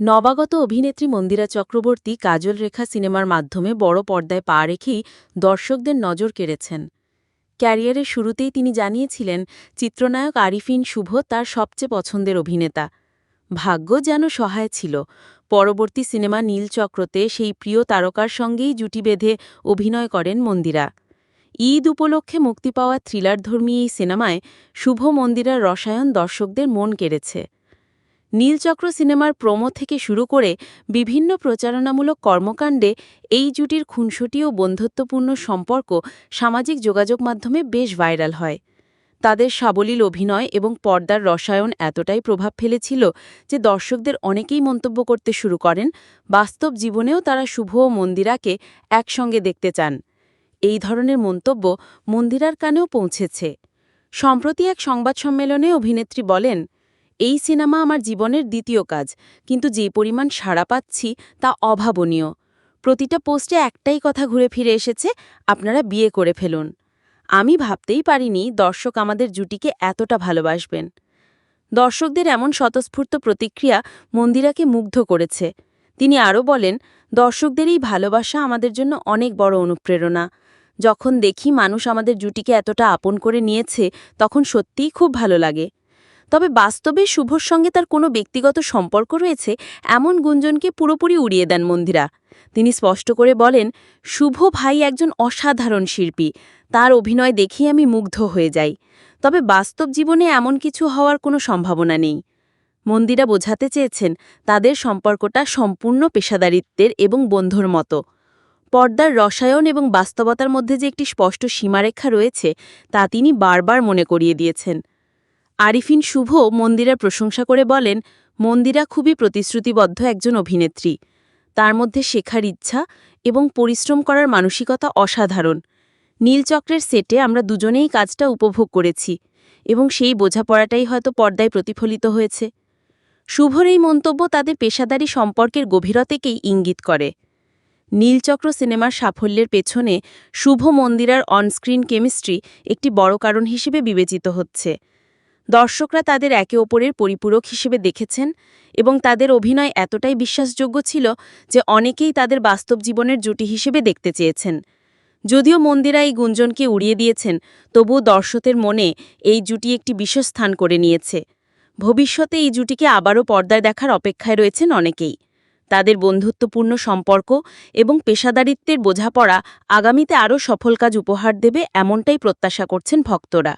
নবাগত অভিনেত্রী মন্দিরা চক্রবর্তী কাজল রেখা সিনেমার মাধ্যমে বড় পর্দায় পা রেখেই দর্শকদের নজর কেড়েছেন। ক্যারিয়ারের শুরুতেই তিনি জানিয়েছিলেন চিত্রনায়ক আরিফিন শুভ তার সবচেয়ে পছন্দের অভিনেতা। ভাগ্য যেন সহায় ছিল, পরবর্তী সিনেমা নীলচক্রতে সেই প্রিয় তারকার সঙ্গেই জুটি বেঁধে অভিনয় করেন মন্দিরা। ঈদ উপলক্ষে মুক্তি পাওয়া থ্রিলারধর্মী এই সিনেমায় শুভ মন্দিরার রসায়ন দর্শকদের মন কেড়েছে। নীলচক্র সিনেমার প্রোমো থেকে শুরু করে বিভিন্ন প্রচারণামূলক কর্মকাণ্ডে এই জুটির খুনসুটি ও বন্ধুত্বপূর্ণ সম্পর্ক সামাজিক যোগাযোগ মাধ্যমে বেশ ভাইরাল হয়। তাদের সাবলীল অভিনয় এবং পর্দার রসায়ন এতটাই প্রভাব ফেলেছিল যে দর্শকদের অনেকেই মন্তব্য করতে শুরু করেন বাস্তব জীবনেও তারা শুভ ও মন্দিরাকে একসঙ্গে দেখতে চান। এই ধরনের মন্তব্য মন্দিরার কানেও পৌঁছেছে। সম্প্রতি এক সংবাদ সম্মেলনে অভিনেত্রী বলেন, এই সিনেমা আমার জীবনের দ্বিতীয় কাজ, কিন্তু যে পরিমাণ সাড়া পাচ্ছি তা অভাবনীয়। প্রতিটা পোস্টে একটাই কথা ঘুরে ফিরে এসেছে, আপনারা বিয়ে করে ফেলুন। আমি ভাবতেই পারিনি দর্শক আমাদের জুটিকে এতটা ভালোবাসবেন। দর্শকদের এমন স্বতঃস্ফূর্ত প্রতিক্রিয়া মন্দিরাকে মুগ্ধ করেছে। তিনি আরও বলেন, দর্শকদের এই ভালোবাসা আমাদের জন্য অনেক বড় অনুপ্রেরণা। যখন দেখি মানুষ আমাদের জুটিকে এতটা আপন করে নিয়েছে তখন সত্যিই খুব ভালো লাগে। তবে বাস্তবে শুভর সঙ্গে তার কোনো ব্যক্তিগত সম্পর্ক রয়েছে এমন গুঞ্জনকে পুরোপুরি উড়িয়ে দেন মন্দিরা। তিনি স্পষ্ট করে বলেন, শুভ ভাই একজন অসাধারণ শিল্পী, তার অভিনয় দেখেই আমি মুগ্ধ হয়ে যাই। তবে বাস্তব জীবনে এমন কিছু হওয়ার কোনো সম্ভাবনা নেই। মন্দিরা বোঝাতে চেয়েছেন তাদের সম্পর্কটা সম্পূর্ণ পেশাদারিত্বের এবং বন্ধুর মতো। পর্দার রসায়ন এবং বাস্তবতার মধ্যে যে একটি স্পষ্ট সীমারেখা রয়েছে তা তিনি বারবার মনে করিয়ে দিয়েছেন। আরিফিন শুভ মন্দিরার প্রশংসা করে বলেন, মন্দিরা খুবই প্রতিশ্রুতিবদ্ধ একজন অভিনেত্রী। তার মধ্যে শেখার ইচ্ছা এবং পরিশ্রম করার মানসিকতা অসাধারণ। নীলচক্রের সেটে আমরা দুজনেই কাজটা উপভোগ করেছি এবং সেই বোঝাপড়াটাই হয়তো পর্দায় প্রতিফলিত হয়েছে। শুভর এই মন্তব্য তাদের পেশাদারি সম্পর্কের গভীরতাকেই ইঙ্গিত করে। নীলচক্র সিনেমার সাফল্যের পেছনে শুভ মন্দিরার অনস্ক্রিন কেমিস্ট্রি একটি বড় কারণ হিসেবে বিবেচিত হচ্ছে। দর্শকরা তাদের একে অপরের পরিপূরক হিসেবে দেখেছেন এবং তাদের অভিনয় এতটাই বিশ্বাসযোগ্য ছিল যে অনেকেই তাদের বাস্তব জীবনের জুটি হিসেবে দেখতে চেয়েছেন। যদিও মন্দিরা এই গুঞ্জনকে উড়িয়ে দিয়েছেন, তবুও দর্শকদের মনে এই জুটি একটি বিশেষ স্থান করে নিয়েছে। ভবিষ্যতে এই জুটিকে আবারও পর্দায় দেখার অপেক্ষায় রয়েছেন অনেকেই। তাদের বন্ধুত্বপূর্ণ সম্পর্ক এবং পেশাদারিত্বের বোঝাপড়া আগামীতে আরও সফল কাজ উপহার দেবে এমনটাই প্রত্যাশা করছেন ভক্তরা।